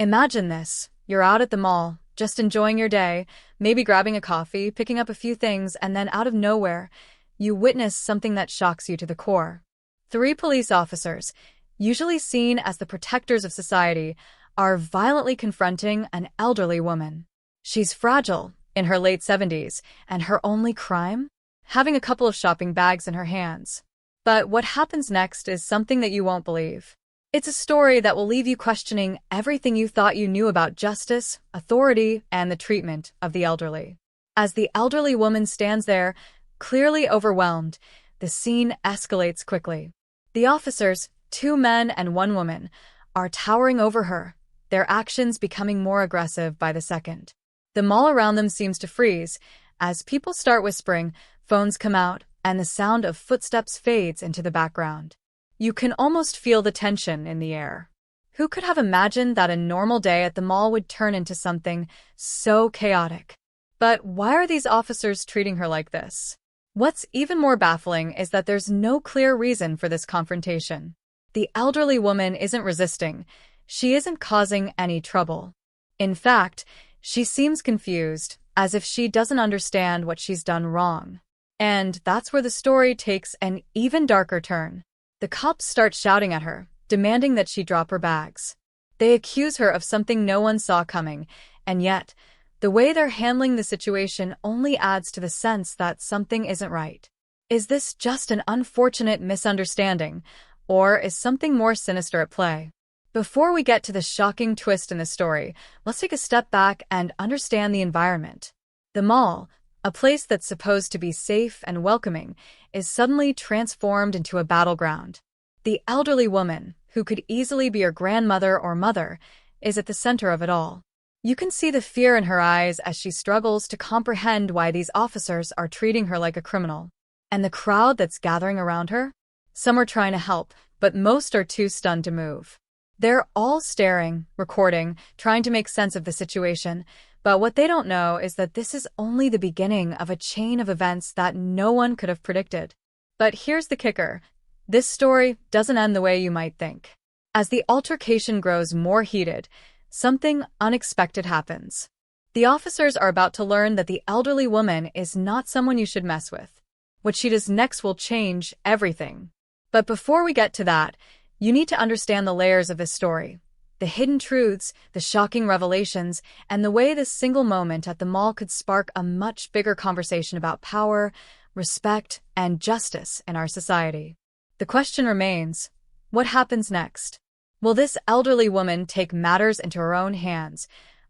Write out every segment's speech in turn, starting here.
Imagine this. You're out at the mall, just enjoying your day, maybe grabbing a coffee, picking up a few things, and then out of nowhere, you witness something that shocks you to the core. Three police officers, usually seen as the protectors of society, are violently confronting an elderly woman. She's fragile, in her late 70s, and her only crime? Having a couple of shopping bags in her hands. But what happens next is something that you won't believe. It's a story that will leave you questioning everything you thought you knew about justice, authority, and the treatment of the elderly. As the elderly woman stands there, clearly overwhelmed, the scene escalates quickly. The officers, 2 men and 1 woman, are towering over her, their actions becoming more aggressive by the second. The mall around them seems to freeze. As people start whispering, phones come out, and the sound of footsteps fades into the background. You can almost feel the tension in the air. Who could have imagined that a normal day at the mall would turn into something so chaotic? But why are these officers treating her like this? What's even more baffling is that there's no clear reason for this confrontation. The elderly woman isn't resisting. She isn't causing any trouble. In fact, she seems confused, as if she doesn't understand what she's done wrong. And that's where the story takes an even darker turn. The cops start shouting at her, demanding that she drop her bags. They accuse her of something no one saw coming, and yet, the way they're handling the situation only adds to the sense that something isn't right. Is this just an unfortunate misunderstanding, or is something more sinister at play? Before we get to the shocking twist in the story, let's take a step back and understand the environment. The mall, a place that's supposed to be safe and welcoming, is suddenly transformed into a battleground. The elderly woman, who could easily be your grandmother or mother, is at the center of it all. You can see the fear in her eyes as she struggles to comprehend why these officers are treating her like a criminal. And the crowd that's gathering around her? Some are trying to help, but most are too stunned to move. They're all staring, recording, trying to make sense of the situation, but what they don't know is that this is only the beginning of a chain of events that no one could have predicted. But here's the kicker. This story doesn't end the way you might think. As the altercation grows more heated, something unexpected happens. The officers are about to learn that the elderly woman is not someone you should mess with. What she does next will change everything. But before we get to that, you need to understand the layers of this story. The hidden truths, the shocking revelations, and the way this single moment at the mall could spark a much bigger conversation about power, respect, and justice in our society. The question remains, what happens next? Will this elderly woman take matters into her own hands,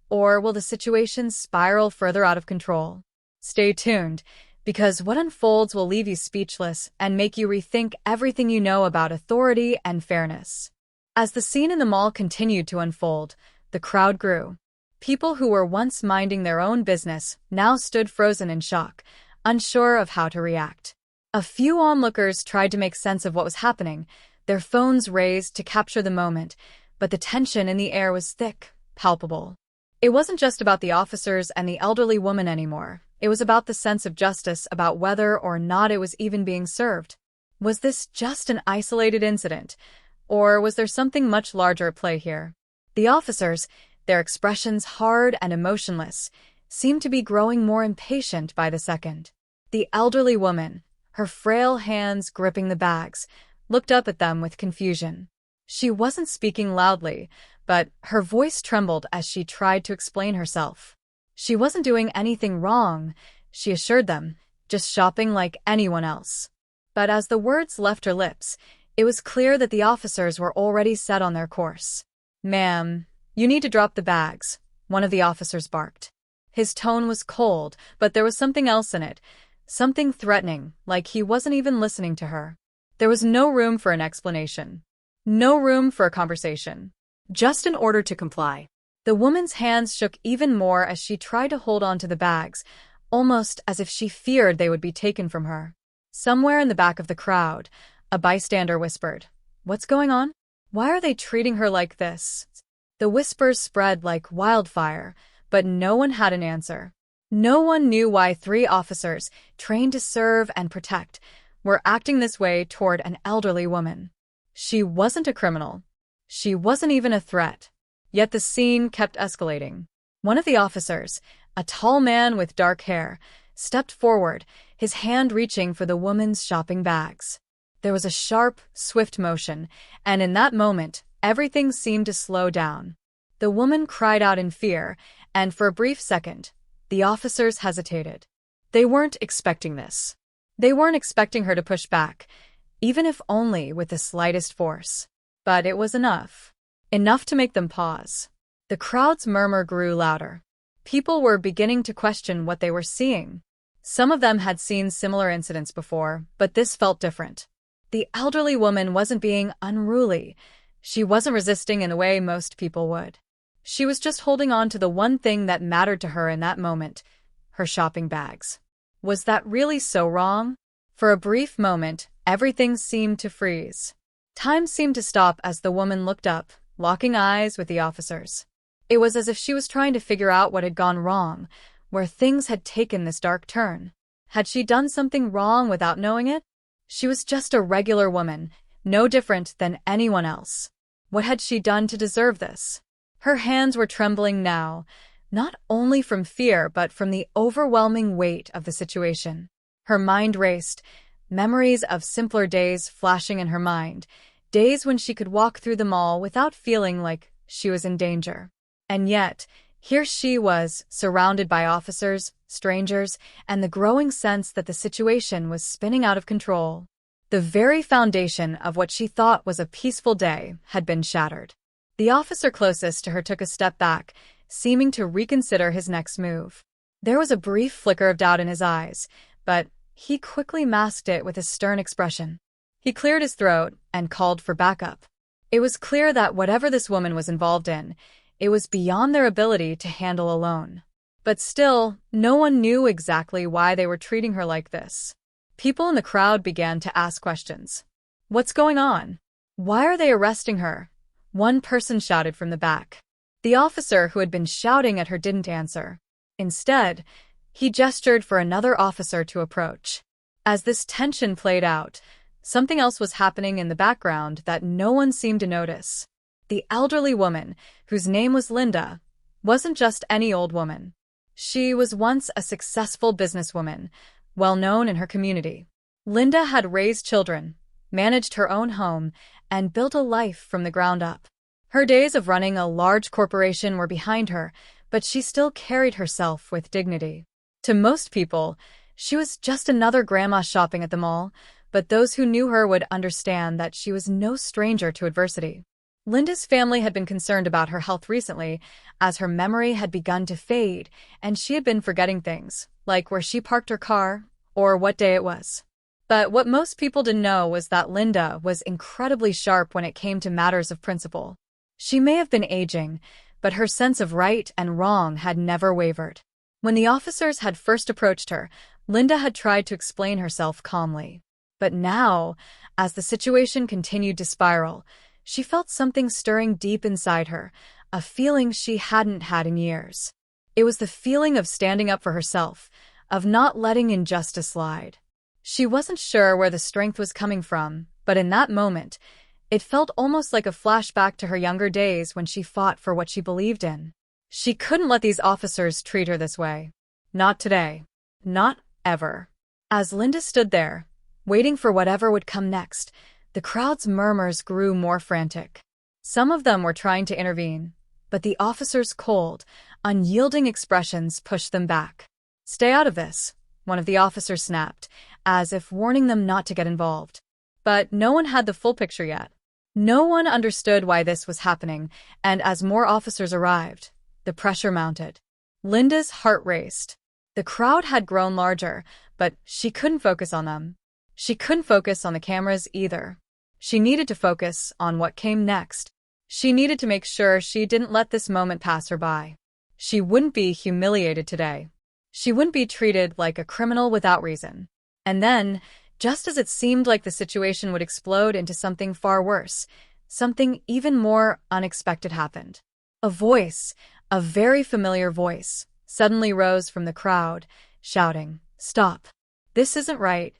or will the situation spiral further out of control? Stay tuned, because what unfolds will leave you speechless and make you rethink everything you know about authority and fairness. As the scene in the mall continued to unfold, the crowd grew. People who were once minding their own business now stood frozen in shock, unsure of how to react. A few onlookers tried to make sense of what was happening, their phones raised to capture the moment, but the tension in the air was thick, palpable. It wasn't just about the officers and the elderly woman anymore. It was about the sense of justice, about whether or not it was even being served. Was this just an isolated incident? Or was there something much larger at play here? The officers, their expressions hard and emotionless, seemed to be growing more impatient by the second. The elderly woman, her frail hands gripping the bags, looked up at them with confusion. She wasn't speaking loudly, but her voice trembled as she tried to explain herself. She wasn't doing anything wrong, she assured them, just shopping like anyone else. But as the words left her lips, it was clear that the officers were already set on their course. "Ma'am, you need to drop the bags," one of the officers barked. His tone was cold, but there was something else in it, something threatening, like he wasn't even listening to her. There was no room for an explanation. No room for a conversation. Just an order to comply. The woman's hands shook even more as she tried to hold on to the bags, almost as if she feared they would be taken from her. Somewhere in the back of the crowd, a bystander whispered, "What's going on? Why are they treating her like this?" The whispers spread like wildfire, but no one had an answer. No one knew why 3 officers, trained to serve and protect, were acting this way toward an elderly woman. She wasn't a criminal. She wasn't even a threat. Yet the scene kept escalating. One of the officers, a tall man with dark hair, stepped forward, his hand reaching for the woman's shopping bags. There was a sharp, swift motion, and in that moment, everything seemed to slow down. The woman cried out in fear, and for a brief second, the officers hesitated. They weren't expecting this. They weren't expecting her to push back, even if only with the slightest force. But it was enough. Enough to make them pause. The crowd's murmur grew louder. People were beginning to question what they were seeing. Some of them had seen similar incidents before, but this felt different. The elderly woman wasn't being unruly. She wasn't resisting in the way most people would. She was just holding on to the one thing that mattered to her in that moment, her shopping bags. Was that really so wrong? For a brief moment, everything seemed to freeze. Time seemed to stop as the woman looked up, locking eyes with the officers. It was as if she was trying to figure out what had gone wrong, where things had taken this dark turn. Had she done something wrong without knowing it? She was just a regular woman, no different than anyone else. What had she done to deserve this? Her hands were trembling now, not only from fear but from the overwhelming weight of the situation. Her mind raced, memories of simpler days flashing in her mind, days when she could walk through the mall without feeling like she was in danger. And yet, here she was, surrounded by officers, strangers, and the growing sense that the situation was spinning out of control. The very foundation of what she thought was a peaceful day had been shattered. The officer closest to her took a step back, seeming to reconsider his next move. There was a brief flicker of doubt in his eyes, but he quickly masked it with a stern expression. He cleared his throat and called for backup. It was clear that whatever this woman was involved in, it was beyond their ability to handle alone. But still, no one knew exactly why they were treating her like this. People in the crowd began to ask questions. What's going on? Why are they arresting her? One person shouted from the back. The officer who had been shouting at her didn't answer. Instead, he gestured for another officer to approach. As this tension played out, something else was happening in the background that no one seemed to notice. The elderly woman, whose name was Linda, wasn't just any old woman. She was once a successful businesswoman, well known in her community. Linda had raised children, managed her own home, and built a life from the ground up. Her days of running a large corporation were behind her, but she still carried herself with dignity. To most people, she was just another grandma shopping at the mall, but those who knew her would understand that she was no stranger to adversity. Linda's family had been concerned about her health recently, as her memory had begun to fade, and she had been forgetting things, like where she parked her car, or what day it was. But what most people didn't know was that Linda was incredibly sharp when it came to matters of principle. She may have been aging, but her sense of right and wrong had never wavered. When the officers had first approached her, Linda had tried to explain herself calmly. But now, as the situation continued to spiral, she felt something stirring deep inside her, a feeling she hadn't had in years. It was the feeling of standing up for herself, of not letting injustice slide. She wasn't sure where the strength was coming from, but in that moment, it felt almost like a flashback to her younger days when she fought for what she believed in. She couldn't let these officers treat her this way. Not today. Not ever. As Linda stood there, waiting for whatever would come next, the crowd's murmurs grew more frantic. Some of them were trying to intervene, but the officers' cold, unyielding expressions pushed them back. "Stay out of this," one of the officers snapped, as if warning them not to get involved. But no one had the full picture yet. No one understood why this was happening, and as more officers arrived, the pressure mounted. Linda's heart raced. The crowd had grown larger, but she couldn't focus on them. She couldn't focus on the cameras either. She needed to focus on what came next. She needed to make sure she didn't let this moment pass her by. She wouldn't be humiliated today. She wouldn't be treated like a criminal without reason. And then, just as it seemed like the situation would explode into something far worse, something even more unexpected happened. A voice, a very familiar voice, suddenly rose from the crowd, shouting, "Stop. This isn't right."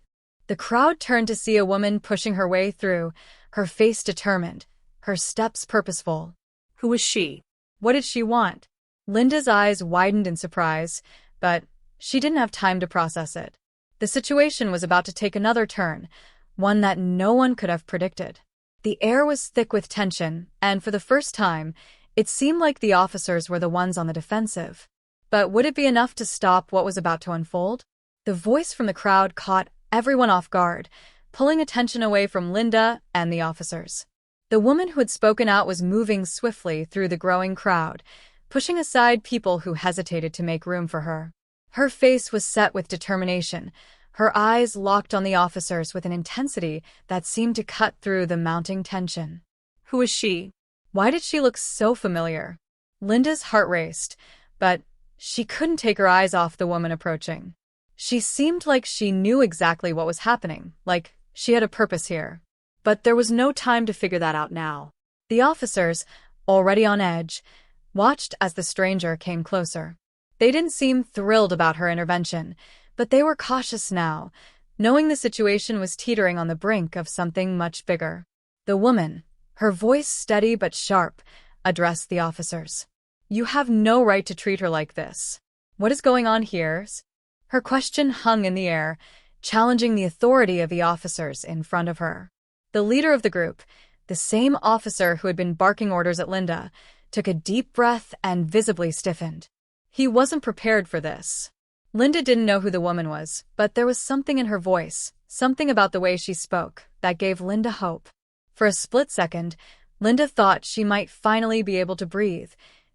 The crowd turned to see a woman pushing her way through, her face determined, her steps purposeful. Who was she? What did she want? Linda's eyes widened in surprise, but she didn't have time to process it. The situation was about to take another turn, one that no one could have predicted. The air was thick with tension, and for the first time, it seemed like the officers were the ones on the defensive. But would it be enough to stop what was about to unfold? The voice from the crowd caught everyone off guard, pulling attention away from Linda and the officers. The woman who had spoken out was moving swiftly through the growing crowd, pushing aside people who hesitated to make room for her. Her face was set with determination, her eyes locked on the officers with an intensity that seemed to cut through the mounting tension. Who was she? Why did she look so familiar? Linda's heart raced, but she couldn't take her eyes off the woman approaching. She seemed like she knew exactly what was happening, like she had a purpose here. But there was no time to figure that out now. The officers, already on edge, watched as the stranger came closer. They didn't seem thrilled about her intervention, but they were cautious now, knowing the situation was teetering on the brink of something much bigger. The woman, her voice steady but sharp, addressed the officers. "You have no right to treat her like this. What is going on here?" Her question hung in the air, challenging the authority of the officers in front of her. The leader of the group, the same officer who had been barking orders at Linda, took a deep breath and visibly stiffened. He wasn't prepared for this. Linda didn't know who the woman was, but there was something in her voice, something about the way she spoke, that gave Linda hope. For a split second, Linda thought she might finally be able to breathe,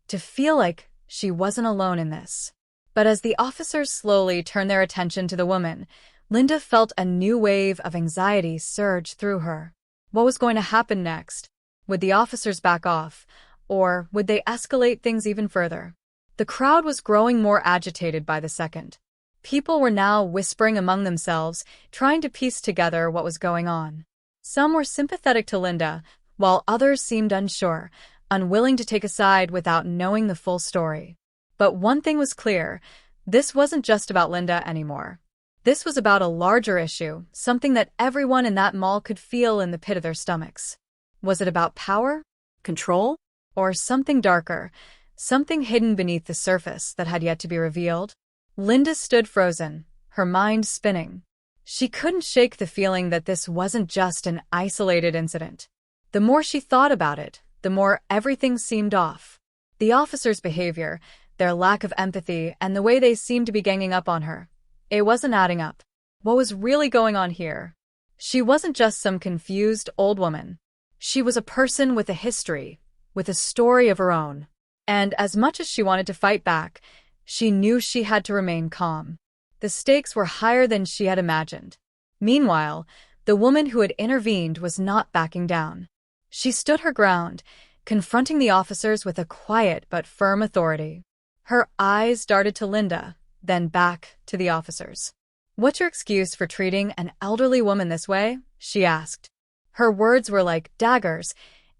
to feel like she wasn't alone in this. But as the officers slowly turned their attention to the woman, Linda felt a new wave of anxiety surge through her. What was going to happen next? Would the officers back off, or would they escalate things even further? The crowd was growing more agitated by the second. People were now whispering among themselves, trying to piece together what was going on. Some were sympathetic to Linda, while others seemed unsure, unwilling to take a side without knowing the full story. But one thing was clear, this wasn't just about Linda anymore. This was about a larger issue, something that everyone in that mall could feel in the pit of their stomachs. Was it about power? Control? Or something darker, something hidden beneath the surface that had yet to be revealed? Linda stood frozen, her mind spinning. She couldn't shake the feeling that this wasn't just an isolated incident. The more she thought about it, the more everything seemed off. The officers' behavior, their lack of empathy, and the way they seemed to be ganging up on her. It wasn't adding up. What was really going on here? She wasn't just some confused old woman. She was a person with a history, with a story of her own. And as much as she wanted to fight back, she knew she had to remain calm. The stakes were higher than she had imagined. Meanwhile, the woman who had intervened was not backing down. She stood her ground, confronting the officers with a quiet but firm authority. Her eyes darted to Linda, then back to the officers. "What's your excuse for treating an elderly woman this way?" she asked. Her words were like daggers,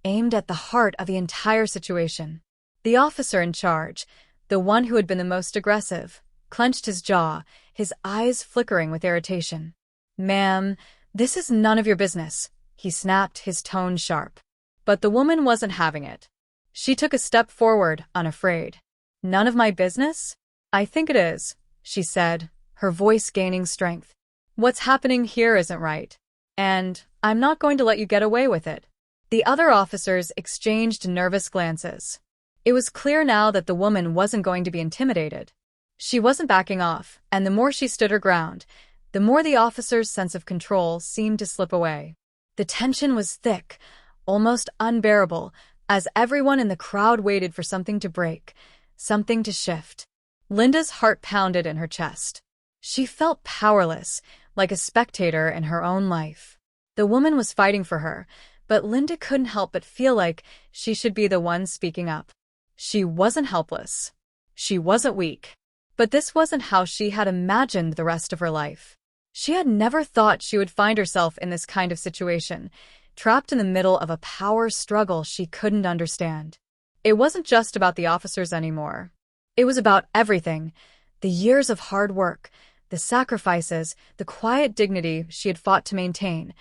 aimed at the heart of the entire situation. The officer in charge, the one who had been the most aggressive, clenched his jaw, his eyes flickering with irritation. "Ma'am, this is none of your business," he snapped, his tone sharp. But the woman wasn't having it. She took a step forward, unafraid. "None of my business? I think it is," she said, her voice gaining strength. "What's happening here isn't right. And I'm not going to let you get away with it." The other officers exchanged nervous glances. It was clear now that the woman wasn't going to be intimidated. She wasn't backing off, and the more she stood her ground, the more the officer's sense of control seemed to slip away. The tension was thick, almost unbearable, as everyone in the crowd waited for something to break, something to shift. Linda's heart pounded in her chest. She felt powerless, like a spectator in her own life. The woman was fighting for her, but Linda couldn't help but feel like she should be the one speaking up. She wasn't helpless. She wasn't weak. But this wasn't how she had imagined the rest of her life. She had never thought she would find herself in this kind of situation, trapped in the middle of a power struggle she couldn't understand. It wasn't just about the officers anymore. It was about everything, the years of hard work, the sacrifices, the quiet dignity she had fought to maintain,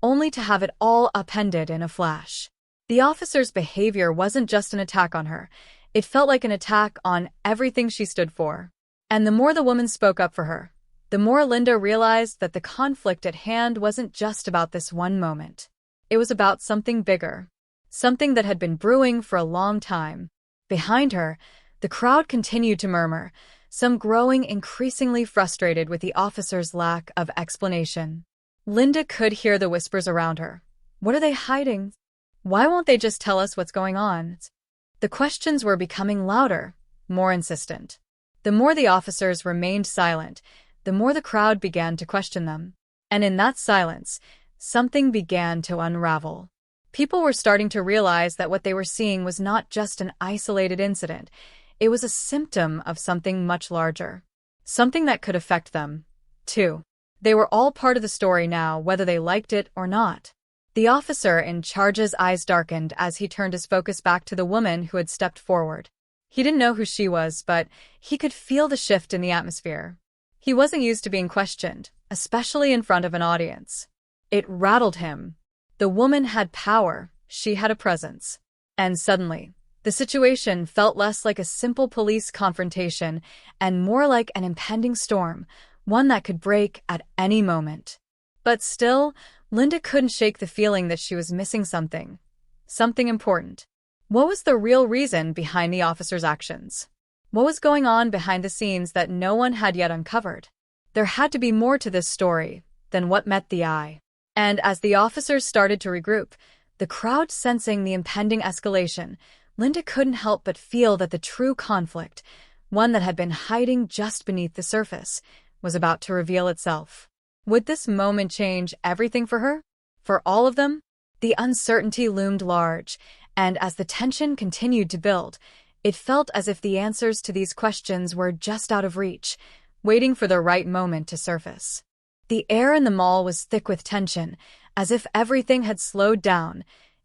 only to have it all upended in a flash. The officer's behavior wasn't just an attack on her. It felt like an attack on everything she stood for. And the more the woman spoke up for her, the more Linda realized that the conflict at hand wasn't just about this one moment. It was about something bigger, something that had been brewing for a long time. Behind her, the crowd continued to murmur, some growing increasingly frustrated with the officer's lack of explanation. Linda could hear the whispers around her. What are they hiding? Why won't they just tell us what's going on? The questions were becoming louder, more insistent. The more the officers remained silent, the more the crowd began to question them. And in that silence, something began to unravel. People were starting to realize that what they were seeing was not just an isolated incident. It was a symptom of something much larger. Something that could affect them, too. They were all part of the story now, whether they liked it or not. The officer in charge's eyes darkened as he turned his focus back to the woman who had stepped forward. He didn't know who she was, but he could feel the shift in the atmosphere. He wasn't used to being questioned, especially in front of an audience. It rattled him. The woman had power, she had a presence. And suddenly, the situation felt less like a simple police confrontation and more like an impending storm, one that could break at any moment. But still, Linda couldn't shake the feeling that she was missing something important. What was the real reason behind the officer's actions? What was going on behind the scenes that no one had yet uncovered? There had to be more to this story than what met the eye. And as the officers started to regroup, the crowd sensing the impending escalation, Linda couldn't help but feel that the true conflict, one that had been hiding just beneath the surface, was about to reveal itself. Would this moment change everything for her? For all of them? The uncertainty loomed large, and as the tension continued to build, it felt as if the answers to these questions were just out of reach, waiting for the right moment to surface. The air in the mall was thick with tension, as if everything had slowed down,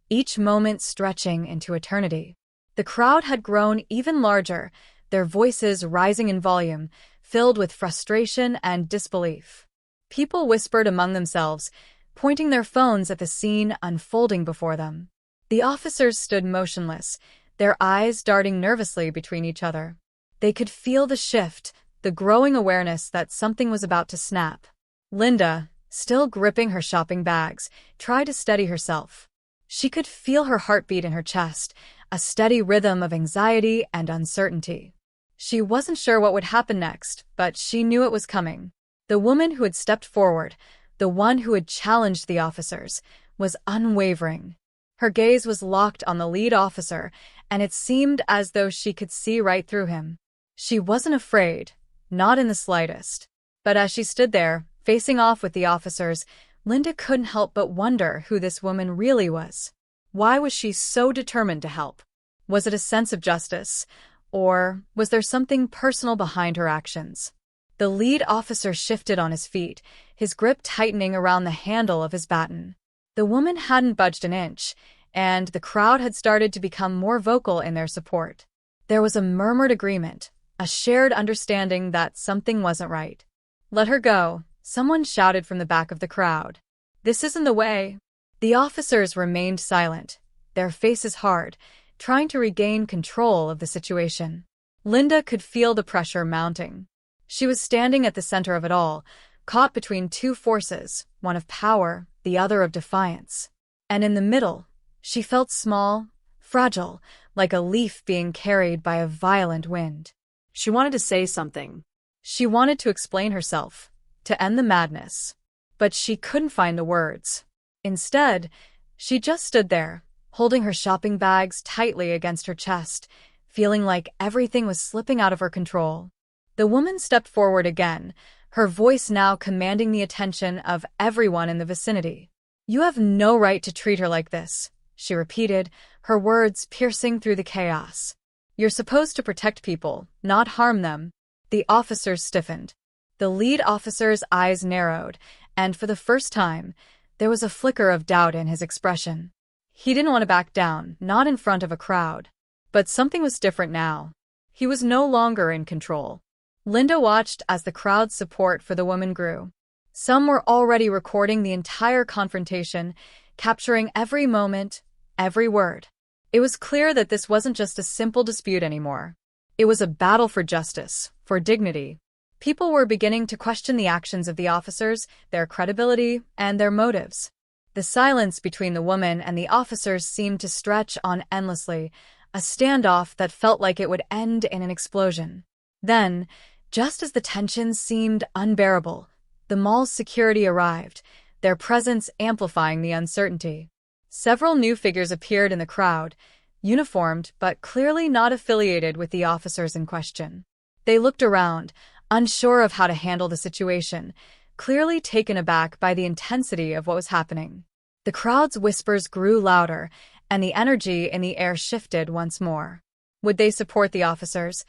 each moment stretching into eternity. The crowd had grown even larger, their voices rising in volume, filled with frustration and disbelief. People whispered among themselves, pointing their phones at the scene unfolding before them. The officers stood motionless, their eyes darting nervously between each other. They could feel the shift, the growing awareness that something was about to snap. Linda, still gripping her shopping bags, tried to steady herself. She could feel her heartbeat in her chest, a steady rhythm of anxiety and uncertainty. She wasn't sure what would happen next, but she knew it was coming. The woman who had stepped forward, the one who had challenged the officers, was unwavering. Her gaze was locked on the lead officer, and it seemed as though she could see right through him. She wasn't afraid, not in the slightest. But as she stood there, facing off with the officers, Linda couldn't help but wonder who this woman really was. Why was she so determined to help? Was it a sense of justice, or was there something personal behind her actions? The lead officer shifted on his feet, his grip tightening around the handle of his baton. The woman hadn't budged an inch, and the crowd had started to become more vocal in their support. There was a murmured agreement, a shared understanding that something wasn't right. "Let her go," someone shouted from the back of the crowd. "This isn't the way." The officers remained silent, their faces hard, trying to regain control of the situation. Linda could feel the pressure mounting. She was standing at the center of it all, caught between two forces, one of power, the other of defiance. And in the middle, she felt small, fragile, like a leaf being carried by a violent wind. She wanted to say something. She wanted to explain herself, to end the madness. But she couldn't find the words. Instead, she just stood there, holding her shopping bags tightly against her chest, feeling like everything was slipping out of her control. The woman stepped forward again, her voice now commanding the attention of everyone in the vicinity. "You have no right to treat her like this," she repeated, her words piercing through the chaos. "You're supposed to protect people, not harm them." The officers stiffened. The lead officer's eyes narrowed, and for the first time, there was a flicker of doubt in his expression. He didn't want to back down, not in front of a crowd. But something was different now. He was no longer in control. Linda watched as the crowd's support for the woman grew. Some were already recording the entire confrontation, capturing every moment, every word. It was clear that this wasn't just a simple dispute anymore. It was a battle for justice, for dignity. People were beginning to question the actions of the officers, their credibility, and their motives. The silence between the woman and the officers seemed to stretch on endlessly, a standoff that felt like it would end in an explosion. Then, just as the tension seemed unbearable, the mall's security arrived, their presence amplifying the uncertainty. Several new figures appeared in the crowd, uniformed but clearly not affiliated with the officers in question. They looked around, unsure of how to handle the situation, clearly taken aback by the intensity of what was happening. The crowd's whispers grew louder, and the energy in the air shifted once more. Would they support the officers?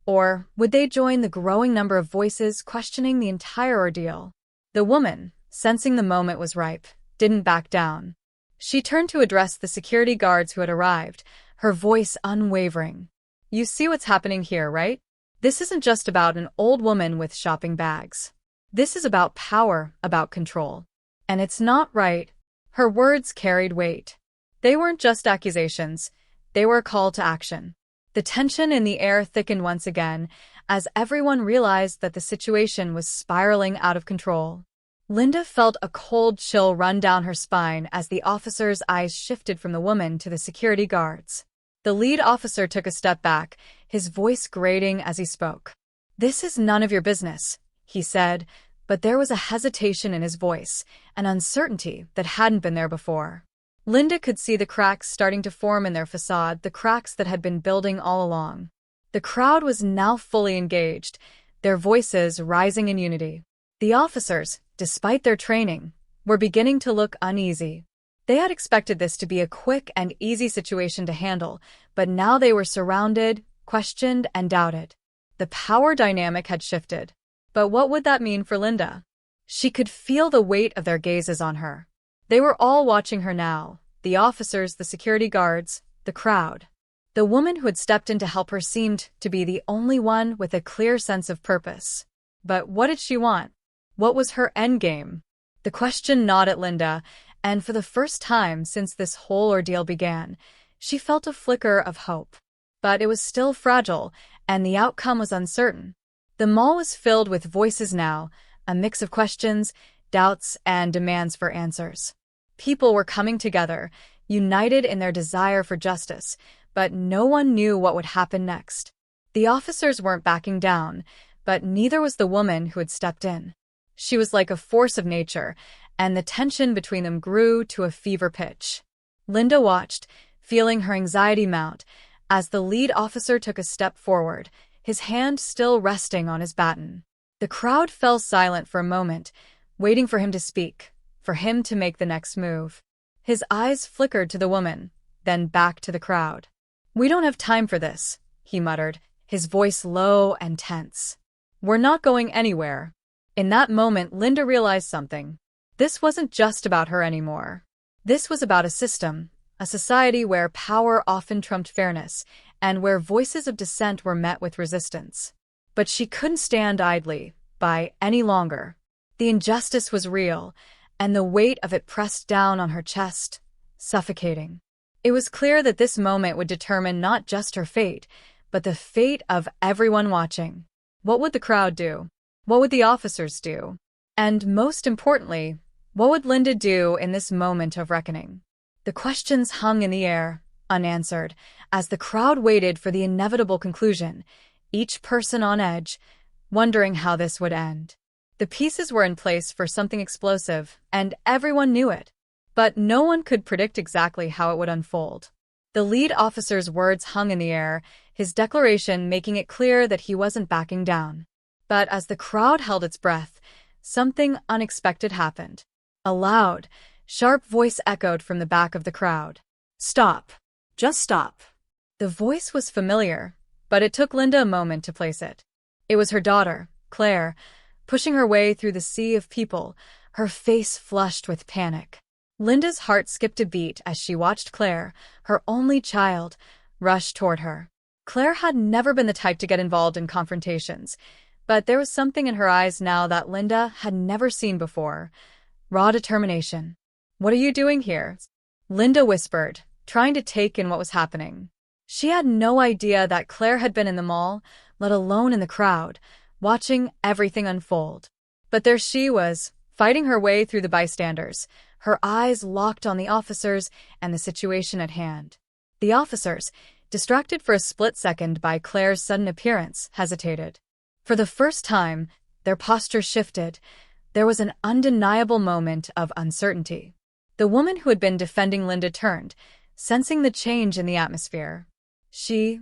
Or would they join the growing number of voices questioning the entire ordeal? The woman, sensing the moment was ripe, didn't back down. She turned to address the security guards who had arrived, her voice unwavering. "You see what's happening here, right? This isn't just about an old woman with shopping bags. This is about power, about control. And it's not right." Her words carried weight. They weren't just accusations, they were a call to action. The tension in the air thickened once again, as everyone realized that the situation was spiraling out of control. Linda felt a cold chill run down her spine as the officer's eyes shifted from the woman to the security guards. The lead officer took a step back, his voice grating as he spoke. "This is none of your business," he said, but there was a hesitation in his voice, an uncertainty that hadn't been there before. Linda could see the cracks starting to form in their facade, the cracks that had been building all along. The crowd was now fully engaged, their voices rising in unity. The officers, despite their training, were beginning to look uneasy. They had expected this to be a quick and easy situation to handle, but now they were surrounded, questioned, and doubted. The power dynamic had shifted. But what would that mean for Linda? She could feel the weight of their gazes on her. They were all watching her now, the officers, the security guards, the crowd. The woman who had stepped in to help her seemed to be the only one with a clear sense of purpose. But what did she want? What was her endgame? The question gnawed at Linda, and for the first time since this whole ordeal began, she felt a flicker of hope. But it was still fragile, and the outcome was uncertain. The mall was filled with voices now, a mix of questions, doubts, and demands for answers. People were coming together, united in their desire for justice, but no one knew what would happen next. The officers weren't backing down, but neither was the woman who had stepped in. She was like a force of nature, and the tension between them grew to a fever pitch. Linda watched, feeling her anxiety mount, as the lead officer took a step forward, his hand still resting on his baton. The crowd fell silent for a moment, waiting for him to speak, for him to make the next move. His eyes flickered to the woman, then back to the crowd. "We don't have time for this," he muttered, his voice low and tense. "We're not going anywhere." In that moment, Linda realized something. This wasn't just about her anymore. This was about a system, a society where power often trumped fairness, and where voices of dissent were met with resistance. But she couldn't stand idly by any longer. The injustice was real, and the weight of it pressed down on her chest, suffocating. It was clear that this moment would determine not just her fate, but the fate of everyone watching. What would the crowd do? What would the officers do? And most importantly, what would Linda do in this moment of reckoning? The questions hung in the air, unanswered, as the crowd waited for the inevitable conclusion, each person on edge, wondering how this would end. The pieces were in place for something explosive, and everyone knew it. But no one could predict exactly how it would unfold. The lead officer's words hung in the air, his declaration making it clear that he wasn't backing down. But as the crowd held its breath, something unexpected happened. A loud, sharp voice echoed from the back of the crowd. "Stop. Just stop." The voice was familiar, but it took Linda a moment to place it. It was her daughter, Claire, pushing her way through the sea of people, her face flushed with panic. Linda's heart skipped a beat as she watched Claire, her only child, rush toward her. Claire had never been the type to get involved in confrontations, but there was something in her eyes now that Linda had never seen before. Raw determination. "What are you doing here?" Linda whispered, trying to take in what was happening. She had no idea that Claire had been in the mall, let alone in the crowd, watching everything unfold. But there she was, fighting her way through the bystanders, her eyes locked on the officers and the situation at hand. The officers, distracted for a split second by Claire's sudden appearance, hesitated. For the first time, their posture shifted. There was an undeniable moment of uncertainty. The woman who had been defending Linda turned, sensing the change in the atmosphere. She,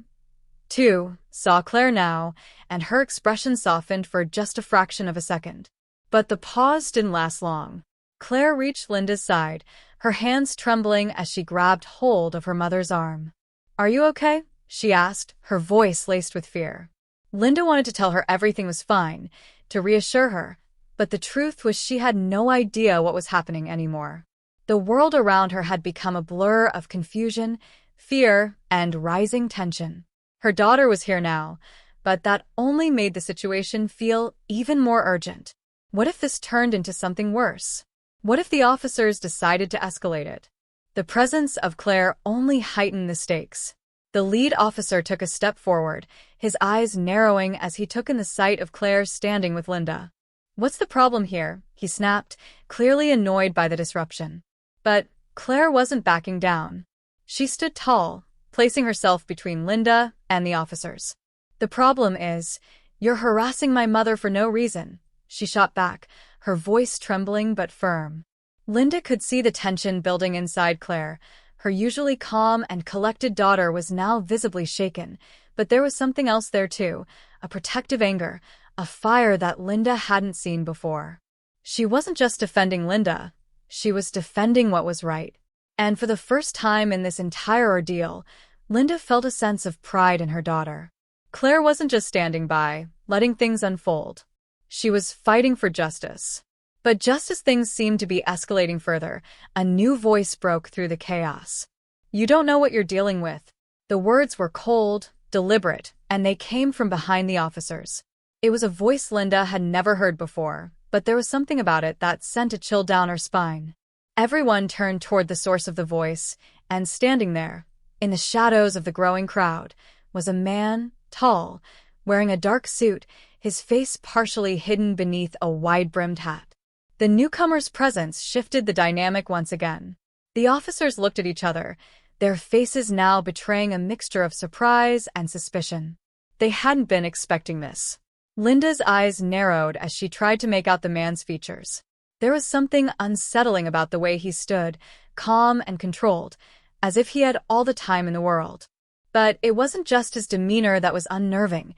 too, saw Claire now, and her expression softened for just a fraction of a second. But the pause didn't last long. Claire reached Linda's side, her hands trembling as she grabbed hold of her mother's arm. "Are you okay?" she asked, her voice laced with fear. Linda wanted to tell her everything was fine, to reassure her, but the truth was she had no idea what was happening anymore. The world around her had become a blur of confusion, fear, and rising tension. Her daughter was here now, but that only made the situation feel even more urgent. What if this turned into something worse? What if the officers decided to escalate it? The presence of Claire only heightened the stakes. The lead officer took a step forward, his eyes narrowing as he took in the sight of Claire standing with Linda. "What's the problem here?" he snapped, clearly annoyed by the disruption. But Claire wasn't backing down. She stood tall, placing herself between Linda and the officers. "The problem is, you're harassing my mother for no reason," she shot back, her voice trembling but firm. Linda could see the tension building inside Claire. Her usually calm and collected daughter was now visibly shaken, but there was something else there too, a protective anger, a fire that Linda hadn't seen before. She wasn't just defending Linda, she was defending what was right. And for the first time in this entire ordeal, Linda felt a sense of pride in her daughter. Claire wasn't just standing by, letting things unfold. She was fighting for justice. But just as things seemed to be escalating further, a new voice broke through the chaos. "You don't know what you're dealing with." The words were cold, deliberate, and they came from behind the officers. It was a voice Linda had never heard before, but there was something about it that sent a chill down her spine. Everyone turned toward the source of the voice, and standing there, in the shadows of the growing crowd, was a man, tall, wearing a dark suit, his face partially hidden beneath a wide-brimmed hat. The newcomer's presence shifted the dynamic once again. The officers looked at each other, their faces now betraying a mixture of surprise and suspicion. They hadn't been expecting this. Linda's eyes narrowed as she tried to make out the man's features. There was something unsettling about the way he stood, calm and controlled, as if he had all the time in the world. But it wasn't just his demeanor that was unnerving.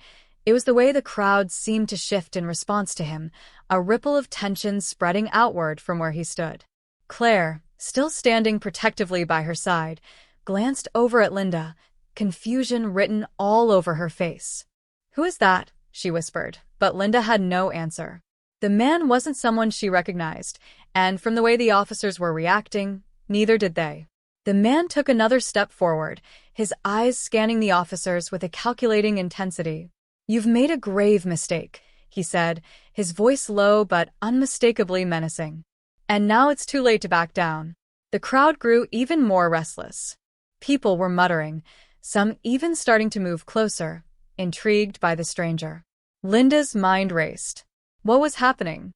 It was the way the crowd seemed to shift in response to him, a ripple of tension spreading outward from where he stood. Claire, still standing protectively by her side, glanced over at Linda, confusion written all over her face. "Who is that?" she whispered, but Linda had no answer. The man wasn't someone she recognized, and from the way the officers were reacting, neither did they. The man took another step forward, his eyes scanning the officers with a calculating intensity. "You've made a grave mistake," he said, his voice low but unmistakably menacing. "And now it's too late to back down." The crowd grew even more restless. People were muttering, some even starting to move closer, intrigued by the stranger. Linda's mind raced. What was happening?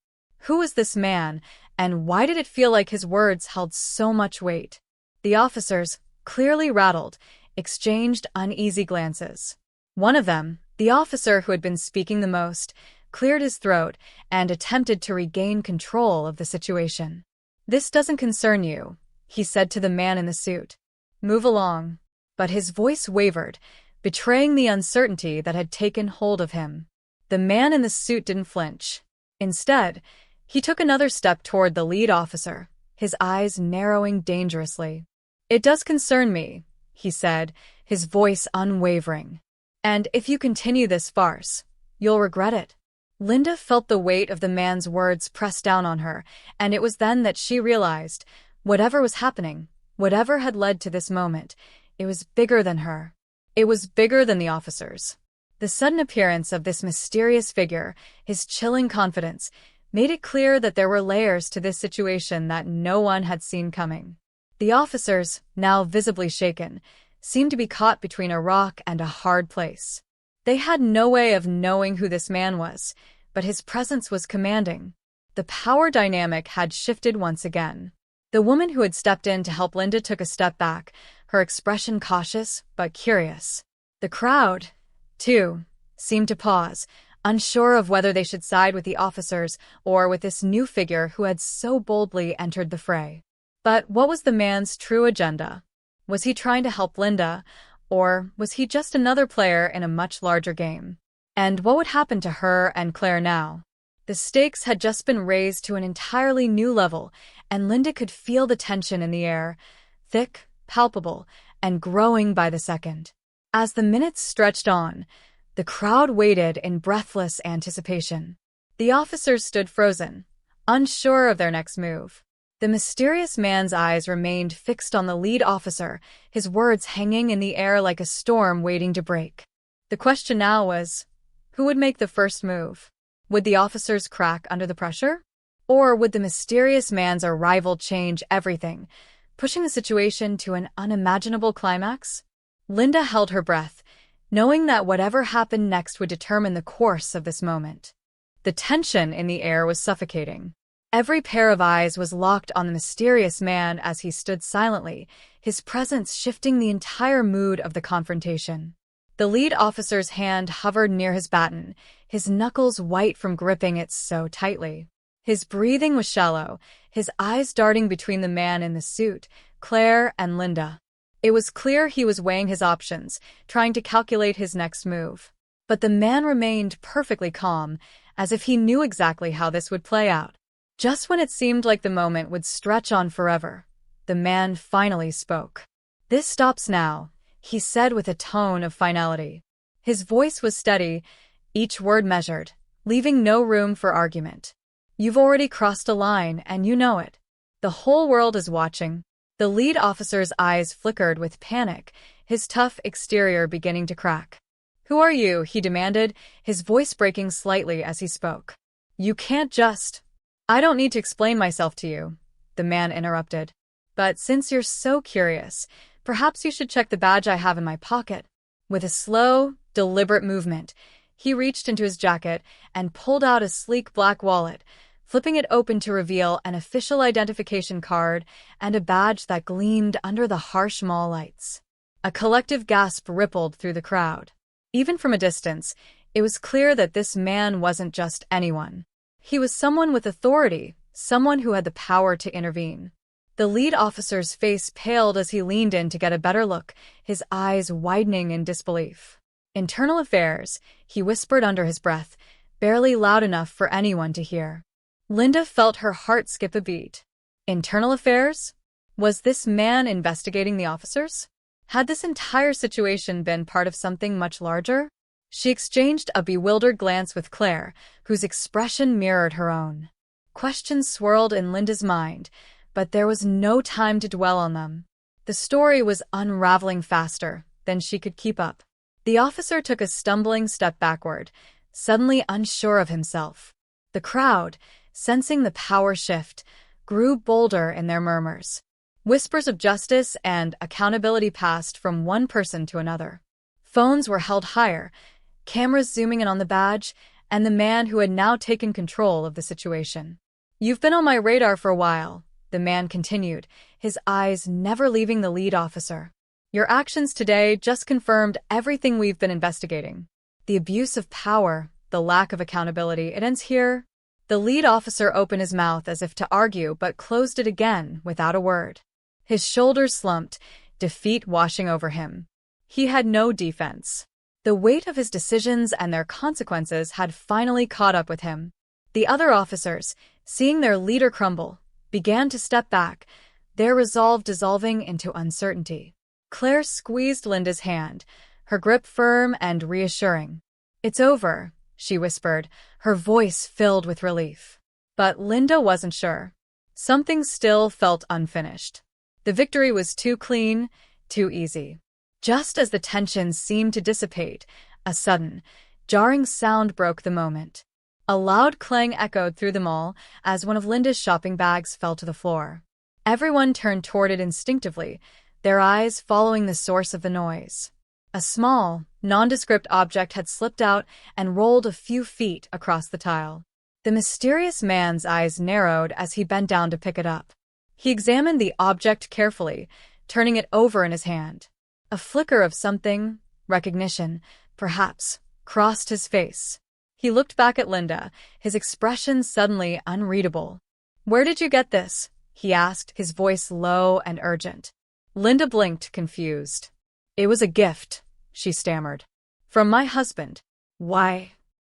Who was this man, and why did it feel like his words held so much weight? The officers, clearly rattled, exchanged uneasy glances. One of them, the officer who had been speaking the most, cleared his throat and attempted to regain control of the situation. "This doesn't concern you," he said to the man in the suit. "Move along." But his voice wavered, betraying the uncertainty that had taken hold of him. The man in the suit didn't flinch. Instead, he took another step toward the lead officer, his eyes narrowing dangerously. "It does concern me," he said, his voice unwavering. "And if you continue this farce, you'll regret it." Linda felt the weight of the man's words press down on her, and it was then that she realized, whatever was happening, whatever had led to this moment, it was bigger than her. It was bigger than the officers. The sudden appearance of this mysterious figure, his chilling confidence, made it clear that there were layers to this situation that no one had seen coming. The officers, now visibly shaken, seemed to be caught between a rock and a hard place. They had no way of knowing who this man was, but his presence was commanding. The power dynamic had shifted once again. The woman who had stepped in to help Linda took a step back, her expression cautious but curious. The crowd, too, seemed to pause, unsure of whether they should side with the officers or with this new figure who had so boldly entered the fray. But what was the man's true agenda? Was he trying to help Linda, or was he just another player in a much larger game? And what would happen to her and Claire now? The stakes had just been raised to an entirely new level, and Linda could feel the tension in the air, thick, palpable, and growing by the second. As the minutes stretched on, the crowd waited in breathless anticipation. The officers stood frozen, unsure of their next move. The mysterious man's eyes remained fixed on the lead officer, his words hanging in the air like a storm waiting to break. The question now was, who would make the first move? Would the officers crack under the pressure? Or would the mysterious man's arrival change everything, pushing the situation to an unimaginable climax? Linda held her breath, knowing that whatever happened next would determine the course of this moment. The tension in the air was suffocating. Every pair of eyes was locked on the mysterious man as he stood silently, his presence shifting the entire mood of the confrontation. The lead officer's hand hovered near his baton, his knuckles white from gripping it so tightly. His breathing was shallow, his eyes darting between the man in the suit, Claire and Linda. It was clear he was weighing his options, trying to calculate his next move. But the man remained perfectly calm, as if he knew exactly how this would play out. Just when it seemed like the moment would stretch on forever, the man finally spoke. "This stops now," he said with a tone of finality. His voice was steady, each word measured, leaving no room for argument. "You've already crossed a line, and you know it. The whole world is watching." The lead officer's eyes flickered with panic, his tough exterior beginning to crack. "Who are you?" he demanded, his voice breaking slightly as he spoke. "You can't just—" "I don't need to explain myself to you," the man interrupted. "But since you're so curious, perhaps you should check the badge I have in my pocket." With a slow, deliberate movement, he reached into his jacket and pulled out a sleek black wallet, flipping it open to reveal an official identification card and a badge that gleamed under the harsh mall lights. A collective gasp rippled through the crowd. Even from a distance, it was clear that this man wasn't just anyone. He was someone with authority, someone who had the power to intervene. The lead officer's face paled as he leaned in to get a better look, his eyes widening in disbelief. "Internal affairs," he whispered under his breath, barely loud enough for anyone to hear. Linda felt her heart skip a beat. Internal affairs? Was this man investigating the officers? Had this entire situation been part of something much larger? She exchanged a bewildered glance with Claire, whose expression mirrored her own. Questions swirled in Linda's mind, but there was no time to dwell on them. The story was unraveling faster than she could keep up. The officer took a stumbling step backward, suddenly unsure of himself. The crowd, sensing the power shift, grew bolder in their murmurs. Whispers of justice and accountability passed from one person to another. Phones were held higher, cameras zooming in on the badge, and the man who had now taken control of the situation. "You've been on my radar for a while," the man continued, his eyes never leaving the lead officer. "Your actions today just confirmed everything we've been investigating. The abuse of power, the lack of accountability, it ends here." The lead officer opened his mouth as if to argue but closed it again without a word. His shoulders slumped, defeat washing over him. He had no defense. The weight of his decisions and their consequences had finally caught up with him. The other officers, seeing their leader crumble, began to step back, their resolve dissolving into uncertainty. Claire squeezed Linda's hand, her grip firm and reassuring. "It's over," she whispered, her voice filled with relief. But Linda wasn't sure. Something still felt unfinished. The victory was too clean, too easy. Just as the tension seemed to dissipate, a sudden, jarring sound broke the moment. A loud clang echoed through the mall as one of Linda's shopping bags fell to the floor. Everyone turned toward it instinctively, their eyes following the source of the noise. A small, nondescript object had slipped out and rolled a few feet across the tile. The mysterious man's eyes narrowed as he bent down to pick it up. He examined the object carefully, turning it over in his hand. A flicker of something, recognition, perhaps, crossed his face. He looked back at Linda, his expression suddenly unreadable. "Where did you get this?" he asked, his voice low and urgent. Linda blinked, confused. "It was a gift," she stammered. "From my husband." "Why?"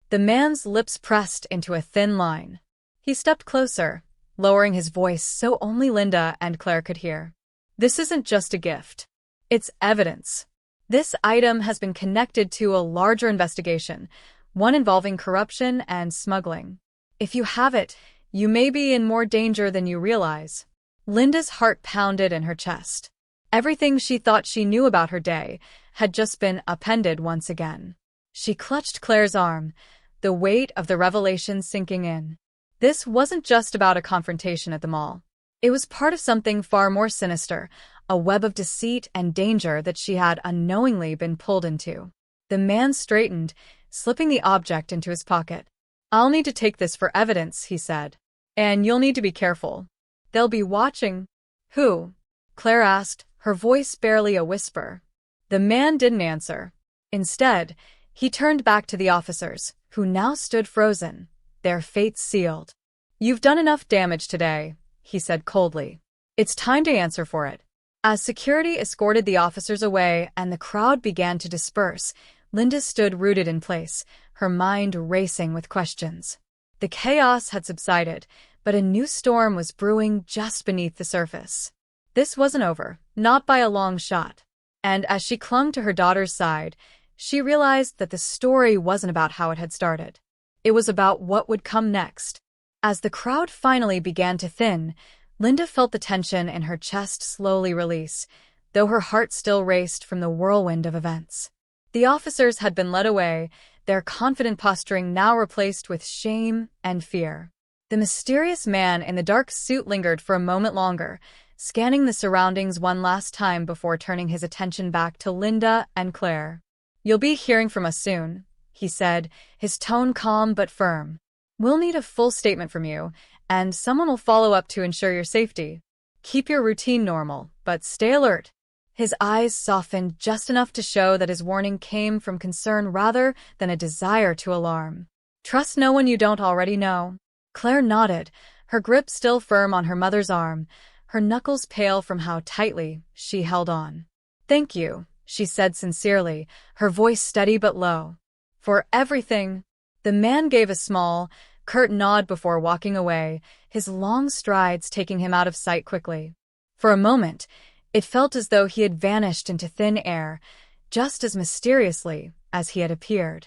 The man's lips pressed into a thin line. He stepped closer, lowering his voice so only Linda and Claire could hear. "This isn't just a gift. It's evidence. This item has been connected to a larger investigation, one involving corruption and smuggling. If you have it, you may be in more danger than you realize." Linda's heart pounded in her chest. Everything she thought she knew about her day had just been upended once again. She clutched Claire's arm, the weight of the revelation sinking in. This wasn't just about a confrontation at the mall. It was part of something far more sinister, a web of deceit and danger that she had unknowingly been pulled into. The man straightened, slipping the object into his pocket. "I'll need to take this for evidence," he said. "And you'll need to be careful. They'll be watching." "Who?" Claire asked, her voice barely a whisper. The man didn't answer. Instead, he turned back to the officers, who now stood frozen, their fates sealed. "You've done enough damage today," he said coldly. "It's time to answer for it." As security escorted the officers away and the crowd began to disperse, Linda stood rooted in place, her mind racing with questions. The chaos had subsided, but a new storm was brewing just beneath the surface. This wasn't over, not by a long shot. And as she clung to her daughter's side, she realized that the story wasn't about how it had started. It was about what would come next. As the crowd finally began to thin, Linda felt the tension in her chest slowly release, though her heart still raced from the whirlwind of events. The officers had been led away, their confident posturing now replaced with shame and fear. The mysterious man in the dark suit lingered for a moment longer, scanning the surroundings one last time before turning his attention back to Linda and Claire. "You'll be hearing from us soon," he said, his tone calm but firm. "We'll need a full statement from you, and someone will follow up to ensure your safety. Keep your routine normal, but stay alert." His eyes softened just enough to show that his warning came from concern rather than a desire to alarm. "Trust no one you don't already know." Claire nodded, her grip still firm on her mother's arm, her knuckles pale from how tightly she held on. "Thank you," she said sincerely, her voice steady but low. "For everything." The man gave a small, curt nod before walking away, his long strides taking him out of sight quickly. For a moment, it felt as though he had vanished into thin air, just as mysteriously as he had appeared.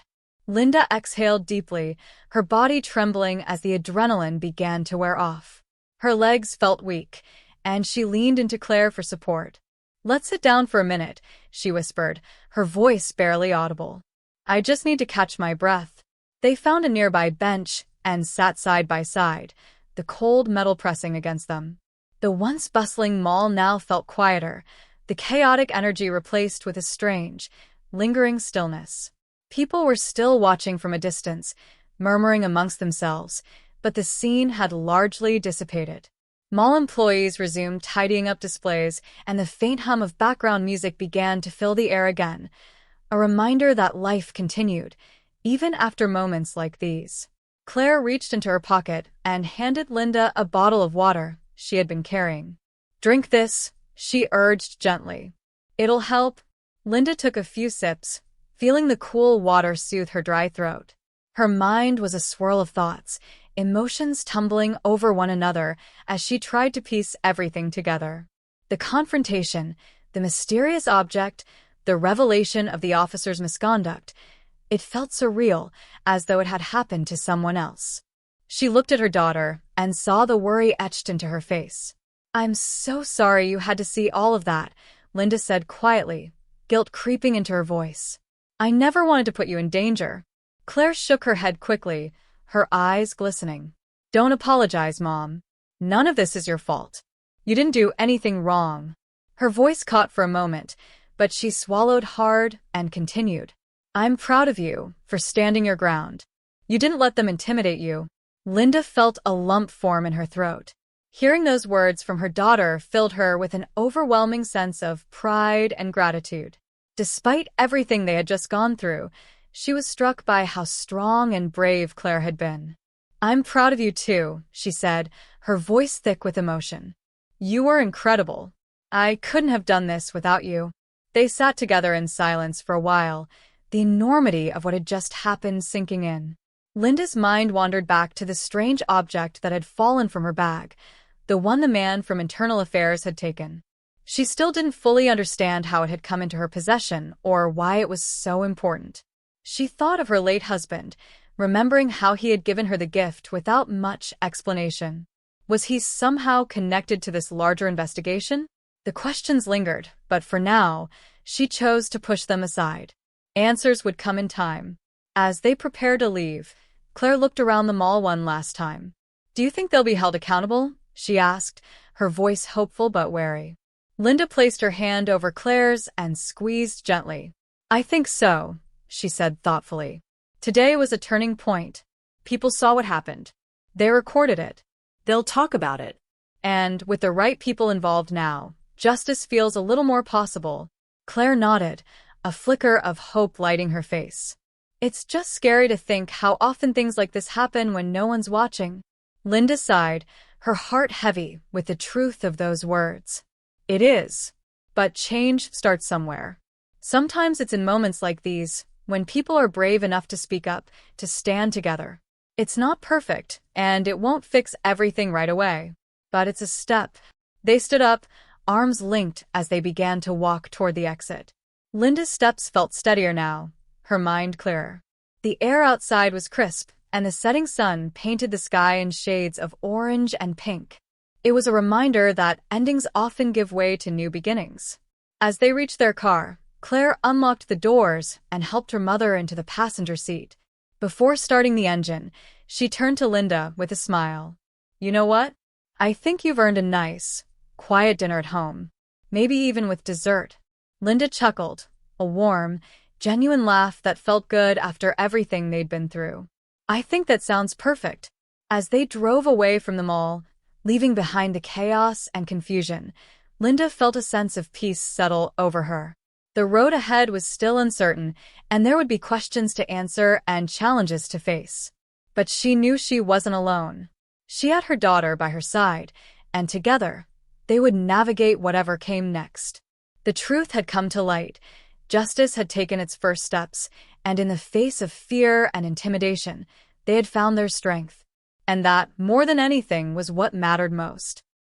Linda exhaled deeply, her body trembling as the adrenaline began to wear off. Her legs felt weak, and she leaned into Claire for support. "Let's sit down for a minute," she whispered, her voice barely audible. "I just need to catch my breath." They found a nearby bench and sat side by side, the cold metal pressing against them. The once bustling mall now felt quieter, the chaotic energy replaced with a strange, lingering stillness. People were still watching from a distance, murmuring amongst themselves, but the scene had largely dissipated. Mall employees resumed tidying up displays, and the faint hum of background music began to fill the air again, a reminder that life continued, even after moments like these. Claire reached into her pocket and handed Linda a bottle of water she had been carrying. "Drink this," she urged gently. "It'll help." Linda took a few sips, feeling the cool water soothe her dry throat. Her mind was a swirl of thoughts, emotions tumbling over one another as she tried to piece everything together. The confrontation, the mysterious object, the revelation of the officer's misconduct. It felt surreal, as though it had happened to someone else. She looked at her daughter and saw the worry etched into her face. "I'm so sorry you had to see all of that," Linda said quietly, guilt creeping into her voice. "I never wanted to put you in danger." Claire shook her head quickly, her eyes glistening. "Don't apologize, Mom. None of this is your fault. You didn't do anything wrong. Her voice caught for a moment, but she swallowed hard and continued. I'm proud of you for standing your ground. You didn't let them intimidate you. Linda felt a lump form in her throat. Hearing those words from her daughter filled her with an overwhelming sense of pride and gratitude. Despite everything they had just gone through, she was struck by how strong and brave Claire had been. I'm proud of you too, she said, her voice thick with emotion. You were incredible. I couldn't have done this without you. They sat together in silence for a while, the enormity of what had just happened sinking in. Linda's mind wandered back to the strange object that had fallen from her bag, the one the man from Internal Affairs had taken. She still didn't fully understand how it had come into her possession or why it was so important. She thought of her late husband, remembering how he had given her the gift without much explanation. Was he somehow connected to this larger investigation? The questions lingered, but for now, she chose to push them aside. Answers would come in time. As they prepared to leave, Claire looked around the mall one last time. Do you think they'll be held accountable? She asked, her voice hopeful but wary. Linda placed her hand over Claire's and squeezed gently. I think so, she said thoughtfully. Today was a turning point. People saw what happened. They recorded it. They'll talk about it. And with the right people involved now, justice feels a little more possible. Claire nodded, a flicker of hope lighting her face. It's just scary to think how often things like this happen when no one's watching. Linda sighed, her heart heavy with the truth of those words. It is. But change starts somewhere. Sometimes it's in moments like these, when people are brave enough to speak up, to stand together. It's not perfect, and it won't fix everything right away. But it's a step. They stood up, arms linked as they began to walk toward the exit. Linda's steps felt steadier now, her mind clearer. The air outside was crisp, and the setting sun painted the sky in shades of orange and pink. It was a reminder that endings often give way to new beginnings. As they reached their car, Claire unlocked the doors and helped her mother into the passenger seat. Before starting the engine, she turned to Linda with a smile. You know what? I think you've earned a nice, quiet dinner at home. Maybe even with dessert. Linda chuckled, a warm, genuine laugh that felt good after everything they'd been through. I think that sounds perfect. As they drove away from the mall, leaving behind the chaos and confusion, Linda felt a sense of peace settle over her. The road ahead was still uncertain, and there would be questions to answer and challenges to face. But she knew she wasn't alone. She had her daughter by her side, and together, they would navigate whatever came next. The truth had come to light. Justice had taken its first steps, and in the face of fear and intimidation, they had found their strength. And that, more than anything, was what mattered most.